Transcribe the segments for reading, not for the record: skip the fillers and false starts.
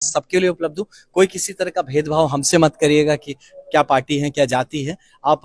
सबके लिए उपलब्ध हूँ। कोई किसी तरह का भेदभाव हमसे मत करिएगा कि क्या पार्टी है क्या जाति है।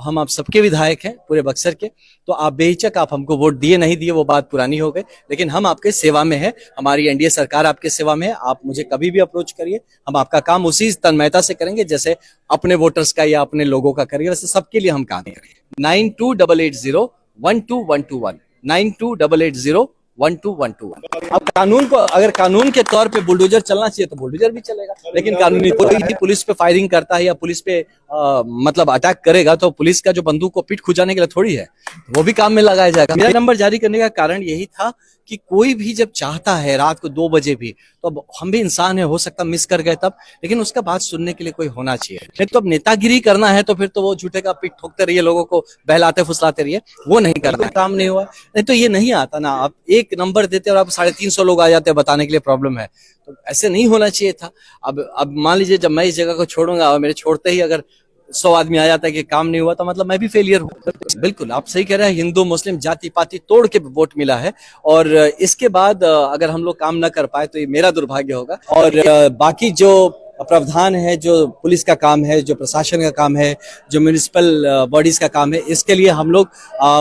हम सबके विधायक हैं पूरे बक्सर के, तो आप बेहिचक आप हमको वोट दिए नहीं दिए वो बात पुरानी हो गई, लेकिन हम आपके सेवा में है, हमारी एनडीए सरकार आपके सेवा में है। आप मुझे कभी भी अप्रोच करिए, हम आपका काम उसी तन्मयता से करेंगे जैसे अपने वोटर्स का या अपने लोगों का करेंगे, वैसे सबके लिए हम काम करेंगे। 9288012121 9288012121। अब कानून को, अगर कानून के तौर पे बुलडोजर चलना चाहिए तो बुलडोजर भी चलेगा, लेकिन कानूनी कोई भी पुलिस पे फायरिंग करता है या पुलिस पे मतलब अटैक करेगा तो पुलिस का जो बंदूक को पीठ खुजाने के लिए थोड़ी है, वो भी काम में लगाया जाएगा। मेरा नंबर जारी करने का कारण यही था कि कोई भी जब चाहता है रात को 2 बजे भी, तो अब हम भी इंसान है, हो सकता मिस कर गए तब, लेकिन उसका बात सुनने के लिए कोई होना चाहिए। नहीं तो अब नेतागिरी करना है तो फिर तो वो झूठे का पीठ ठोकते रहिए, लोगों को बहलाते फुसलाते रहिए, वो नहीं करना है। काम नहीं हुआ नहीं तो ये नहीं आता ना, आप एक नंबर देते और आप 350 लोग आ जाते हैं बताने के लिए प्रॉब्लम है, तो ऐसे नहीं होना चाहिए था। अब मान लीजिए जब मैं इस जगह को छोड़ूंगा और मेरे छोड़ते ही अगर 100 आदमी आ जाता है कि काम नहीं हुआ, तो मतलब मैं भी फेलियर हूँ। बिल्कुल आप सही कह रहे हैं, हिंदू मुस्लिम जाति पाति तोड़ के वोट मिला है, और इसके बाद अगर हम लोग काम ना कर पाए तो ये मेरा दुर्भाग्य होगा। और बाकी जो प्रावधान है, जो पुलिस का काम है, जो प्रशासन का काम है, जो म्युनिसिपल बॉडीज का काम है, इसके लिए हम लोग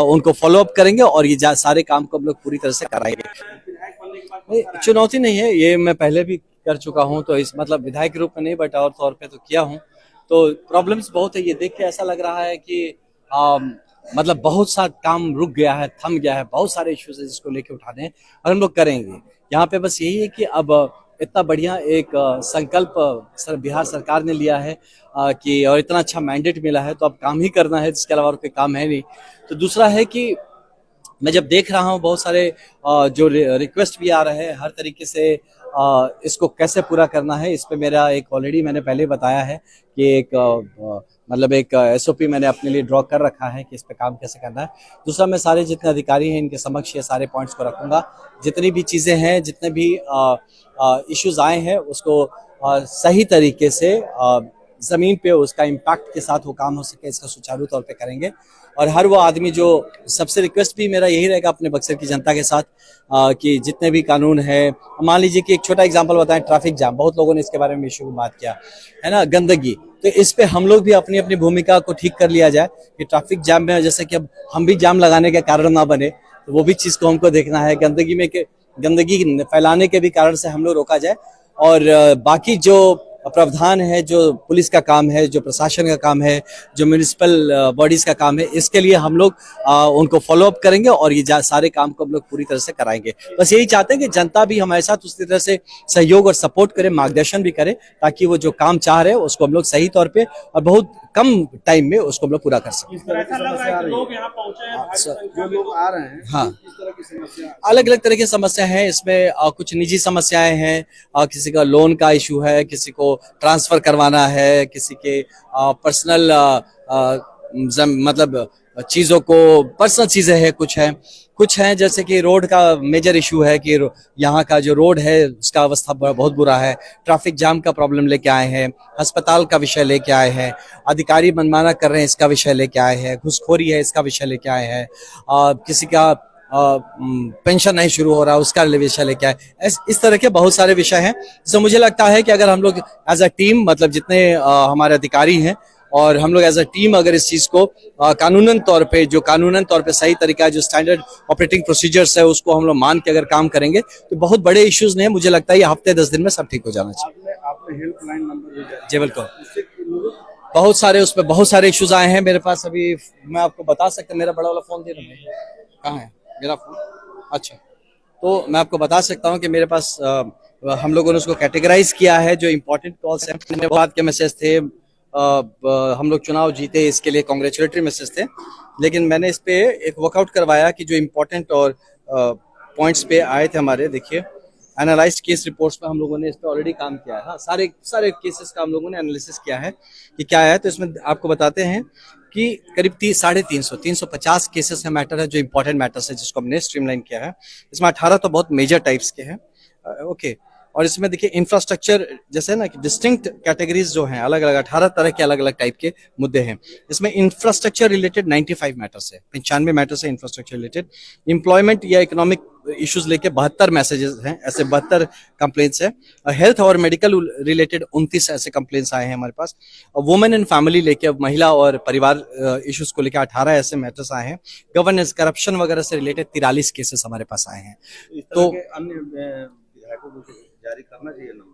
उनको फॉलो अप करेंगे और ये सारे काम को हम लोग पूरी तरह से कराएंगे। चुनौती नहीं है, ये मैं पहले भी कर चुका हूँ, तो इस मतलब विधायक के रूप में नहीं बट और तौर पे तो किया हूँ। तो प्रॉब्लम्स बहुत है, ये देख के ऐसा लग रहा है कि मतलब बहुत सा काम रुक गया है, थम गया है, बहुत सारे इश्यूज है जिसको लेके उठाने हैं और हम लोग करेंगे। यहाँ पे बस यही है कि अब इतना बढ़िया एक संकल्प बिहार सरकार ने लिया है कि और इतना अच्छा मैंडेट मिला है, तो अब काम ही करना है, जिसके अलावा और कोई काम है नहीं। तो दूसरा है कि मैं जब देख रहा हूँ बहुत सारे जो रिक्वेस्ट भी आ रहे हैं हर तरीके से, इसको कैसे पूरा करना है, इस पे मेरा एक ऑलरेडी मैंने पहले बताया है कि एक मतलब एक एसओपी मैंने अपने लिए ड्रॉ कर रखा है कि इस पे काम कैसे करना है। दूसरा, मैं सारे जितने अधिकारी हैं इनके समक्ष ये सारे पॉइंट्स को रखूंगा, जितनी भी चीज़ें हैं, जितने भी इश्यूज आए हैं उसको सही तरीके से ज़मीन पे उसका इम्पैक्ट के साथ वो काम हो सके, इसका सुचारू तौर पे करेंगे। और हर वो आदमी जो, सबसे रिक्वेस्ट भी मेरा यही रहेगा अपने बक्सर की जनता के साथ कि जितने भी कानून है, मान लीजिए कि एक छोटा एग्जांपल बताएं, ट्रैफिक जाम, बहुत लोगों ने इसके बारे में इशू में बात किया है ना, गंदगी, तो इस पे हम लोग भी अपनी अपनी भूमिका को ठीक कर लिया जाए कि ट्रैफिक जाम में जैसे कि अब हम भी जाम लगाने के कारण ना बने, तो वो भी चीज़ को हमको देखना है। गंदगी फैलाने के भी कारण से हम लोग रोका जाए। और बाकी जो प्रावधान है, जो पुलिस का काम है, जो प्रशासन का काम है, जो म्युनिसिपल बॉडीज का काम है, इसके लिए हम लोग उनको फॉलो अप करेंगे और ये सारे काम को हम लोग पूरी तरह से कराएंगे। बस यही चाहते हैं कि जनता भी हमारे साथ उसी तरह से सहयोग और सपोर्ट करे, मार्गदर्शन भी करे, ताकि वो जो काम चाह रहे हैं उसको हम लोग सही तौर पे और बहुत कम टाइम में उसको हम लोग पूरा कर सकें। हाँ, अलग अलग तरह की समस्या है इसमें, कुछ निजी समस्याएं हैं, किसी का लोन का इशू है, किसी को ट्रांसफर करवाना है, किसी के पर्सनल मतलब चीज़ों को, पर्सनल चीज़ें हैं, कुछ हैं जैसे कि रोड का मेजर इशू है कि यहाँ का जो रोड है उसका अवस्था बहुत बुरा है, ट्रैफिक जाम का प्रॉब्लम लेके आए हैं, अस्पताल का विषय लेके आए हैं, अधिकारी मनमाना कर रहे हैं इसका विषय लेके आए हैं, घुसखोरी है इसका विषय लेके आए हैं, किसी का पेंशन नहीं शुरू हो रहा उसका विषय लेके आए, इस तरह के बहुत सारे विषय हैं। तो मुझे लगता है कि अगर हम लोग एज अ टीम, मतलब जितने हमारे अधिकारी हैं और हम लोग एज अ टीम अगर इस चीज़ को कानूनन तौर पे सही तरीका है, जो स्टैंडर्ड ऑपरेटिंग प्रोसीजर्स है उसको हम लोग मान के अगर काम करेंगे तो बहुत बड़े इश्यूज नहीं है। मुझे लगता है ये हफ्ते 10 दिन में सब ठीक हो जाना चाहिए। आपने हेल्पलाइन नंबर जी बिल्कुल, बहुत सारे उस पर बहुत सारे इश्यूज आए हैं मेरे पास। अभी मैं आपको बता सकता, मेरा बड़ा वाला फोन दे रहा, कहाँ है मेरा फोन? अच्छा, तो मैं आपको बता सकता हूँ कि मेरे पास हम लोगों ने उसको कैटेगराइज किया है, जो इम्पोर्टेंट कॉल्स हैं, धन्यवाद के मैसेज थे, हम लोग चुनाव जीते इसके लिए कांग्रेचुलेटरी मैसेज थे, लेकिन मैंने इस पे एक वर्कआउट करवाया कि जो इम्पोर्टेंट और पॉइंट्स पे आए थे हमारे, देखिए एनालाइज्ड केस रिपोर्ट्स पे हम लोगों ने इस पे ऑलरेडी काम किया है। हाँ, सारे केसेस का हम लोगों ने एनालिसिस किया है कि क्या है। तो इसमें आपको बताते हैं कि करीब 350 केसेस है, मैटर है, जो इंपॉर्टेंट मैटर्स है जिसको हमने स्ट्रीमलाइन किया है। इसमें 18 तो बहुत मेजर टाइप्स के हैं, ओके। और इसमें देखिए इंफ्रास्ट्रक्चर, जैसे ना कि डिस्टिंक्ट कैटेगरीज जो हैं, अलग अलग 18 तरह के अलग अलग टाइप के मुद्दे हैं। इसमें इंफ्रास्ट्रक्चर रिलेटेड 95 मैटर्स है, 95 मैटर्स है इंफ्रास्ट्रक्चर रिलेटेड। एम्प्लॉयमेंट या इकोनॉमिक इश्यूज लेके 72 मैसेजेस हैं, ऐसे 72 कंप्लेंट्स हैं। हेल्थ और मेडिकल रिलेटेड 29 ऐसे कंप्लेंट्स आए हैं हमारे पास। वुमेन एंड फैमिली लेके, महिला और परिवार इश्यूज को लेकर 18 ऐसे मैटर्स आए हैं। गवर्नेंस, करप्शन वगैरह से रिलेटेड 43 केसेस हमारे पास आए हैं। तो अन्य विधायकों को जारी करना चाहिए नंबर।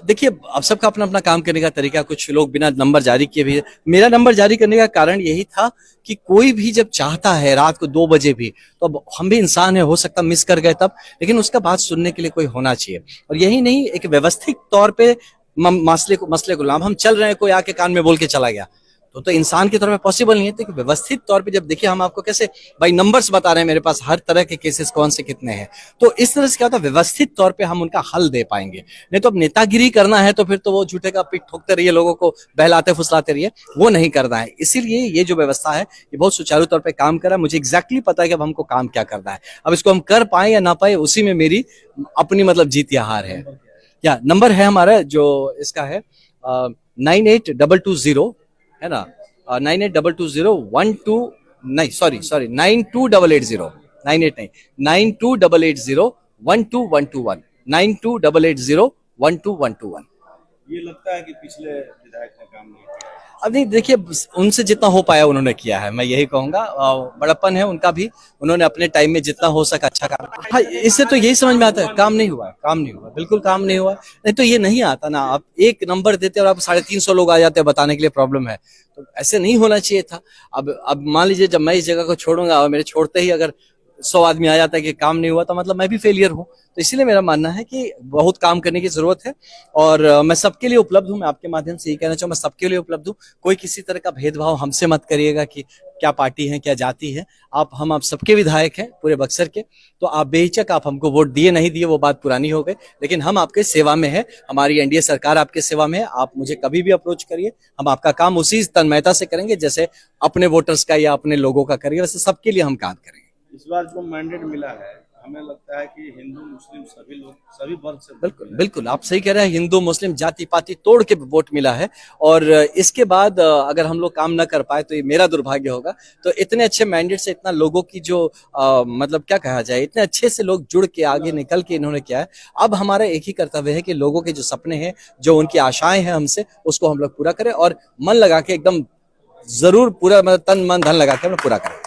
देखिए, अब सबका अपना अपना काम करने का तरीका, कुछ लोग बिना नंबर जारी किए भी। मेरा नंबर जारी करने का कारण यही था कि कोई भी जब चाहता है रात को 2 बजे भी, तो अब हम भी इंसान है, हो सकता मिस कर गए तब, लेकिन उसका बात सुनने के लिए कोई होना चाहिए। और यही नहीं, एक व्यवस्थित तौर पे मसले को लाभ हम चल रहे हैं, कोई आके कान में बोल के चला गया तो इंसान के तौर पे पॉसिबल नहीं है। तो व्यवस्थित तौर पे जब देखिए, हम आपको कैसे भाई नंबर्स बता रहे हैं, मेरे पास हर तरह के केसेस कौन से कितने हैं, तो इस तरह से क्या होता है, व्यवस्थित तौर पे हम उनका हल दे पाएंगे। नहीं तो अब नेतागिरी करना है तो फिर तो वो झूठे का पीठ ठोकते रहिए, लोगों को बहलाते फुसलाते रहिए, वो नहीं करना है। इसीलिए ये जो व्यवस्था है ये बहुत सुचारू तौर पर काम कर रहा है। मुझे एग्जैक्टली पता है कि अब हमको काम क्या करना है। अब इसको हम कर पाए या ना पाए, उसी में मेरी अपनी मतलब जीत या हार है। या नंबर है हमारा जो इसका है 9822 है ना, 982201 नहीं, सॉरी 92880 98 नहीं 92880 12121 ये लगता है कि पिछले विधायक ने काम नहीं किया। अब नहीं, देखिए उनसे जितना हो पाया उन्होंने किया है, मैं यही कहूंगा। बड़प्पन है उनका भी, उन्होंने अपने टाइम में जितना हो सका अच्छा काम। हाँ, इससे तो यही समझ में आता है काम नहीं हुआ है, काम नहीं हुआ, बिल्कुल काम नहीं हुआ। नहीं तो ये नहीं आता ना, आप एक नंबर देते और आप 350 लोग आ जाते हैं बताने के लिए प्रॉब्लम है, तो ऐसे नहीं होना चाहिए था। अब मान लीजिए जब मैं इस जगह को छोड़ूंगा और मेरे छोड़ते ही अगर 100 आदमी आ जाता है कि काम नहीं हुआ, तो मतलब मैं भी फेलियर हूँ। तो इसीलिए मेरा मानना है कि बहुत काम करने की जरूरत है और मैं सबके लिए उपलब्ध हूँ। मैं आपके माध्यम से ये कहना चाहूँ, मैं सबके लिए उपलब्ध हूँ। कोई किसी तरह का भेदभाव हमसे मत करिएगा कि क्या पार्टी है, क्या जाति है। आप सबके विधायक हैं पूरे बक्सर के, तो आप बेहिचक, आप हमको वोट दिए नहीं दिए वो बात पुरानी हो गई, लेकिन हम आपके सेवा में है, हमारी एनडीए सरकार आपके सेवा में है। आप मुझे कभी भी अप्रोच करिए, हम आपका काम उसी तन्मयता से करेंगे जैसे अपने वोटर्स का या अपने लोगों का करेंगे, वैसे सबके लिए हम काम करेंगे। इस बार जो मैंडेट मिला है, हमें लगता है कि हिंदू मुस्लिम सभी लोग, सभी वर्ग से। बिल्कुल बिल्कुल, आप सही कह रहे हैं, हिंदू मुस्लिम जाति पाति तोड़ के वोट मिला है। और इसके बाद अगर हम लोग काम ना कर पाए तो ये मेरा दुर्भाग्य होगा। तो इतने अच्छे मैंडेट से इतना लोगों की जो मतलब क्या कहा जाए, इतने अच्छे से लोग जुड़ के आगे निकल के इन्होंने किया है। अब हमारा एक ही कर्तव्य है कि लोगों के जो सपने हैं, जो उनकी आशाएं हैं हमसे, उसको हम लोग पूरा करें और मन लगा के एकदम जरूर पूरा, मतलब तन मन धन लगा के हम पूरा करें।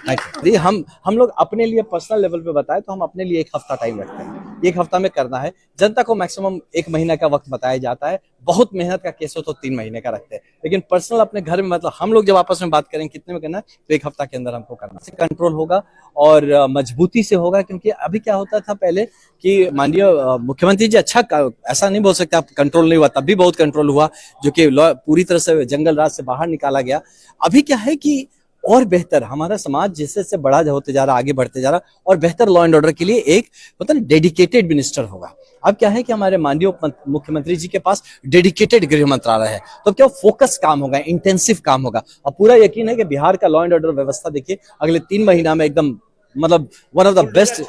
हम लोग अपने लिए पर्सनल लेवल पे बताएं तो हम अपने लिए 1 हफ्ता टाइम रखते हैं, 1 हफ्ता में करना है। जनता को मैक्सिमम 1 महीना का वक्त बताया जाता है, बहुत मेहनत का केस हो तो 3 महीने का रखते हैं, लेकिन पर्सनल अपने घर में, मतलब हम लोग जब आपस में बात करें कितने में करना है, तो 1 हफ्ता के अंदर हमको करना है। कंट्रोल होगा और मजबूती से होगा, क्योंकि अभी क्या होता था पहले कि माननीय मुख्यमंत्री जी, अच्छा ऐसा नहीं बोल सकते आप कंट्रोल नहीं हुआ, तब भी बहुत कंट्रोल हुआ, जो कि पूरी तरह से जंगल राज से बाहर निकाला गया। अभी क्या है कि और बेहतर हमारा समाज जैसे से बड़ा होते जा रहा, आगे बढ़ते जा रहा, और बेहतर लॉ एंड ऑर्डर के लिए एक होता है डेडिकेटेड मिनिस्टर होगा। अब क्या है कि हमारे माननीय मुख्यमंत्री जी के पास डेडिकेटेड गृह मंत्रालय है, तो क्या फोकस काम होगा, इंटेंसिव काम होगा। और पूरा यकीन है कि बिहार का लॉ एंड ऑर्डर व्यवस्था देखिए अगले 3 महीना में एकदम मतलब one of the best.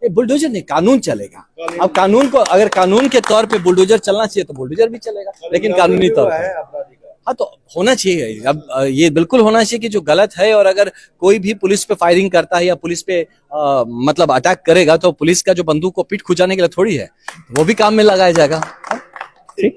Bulldozer नहीं, कानून चलेगा। अब कानून को, अगर कानून के तौर पे बुलडोजर चलना चाहिए तो बुलडोजर भी चलेगा, लेकिन कानूनी तौर पर हाँ तो होना चाहिए। अब ये बिल्कुल होना चाहिए कि जो गलत है, और अगर कोई भी पुलिस पे फायरिंग करता है या पुलिस पे मतलब अटैक करेगा, तो पुलिस का जो बंदूक को पीठ खुजाने के लिए थोड़ी है, वो भी काम में लगाया जाएगा। ठीक।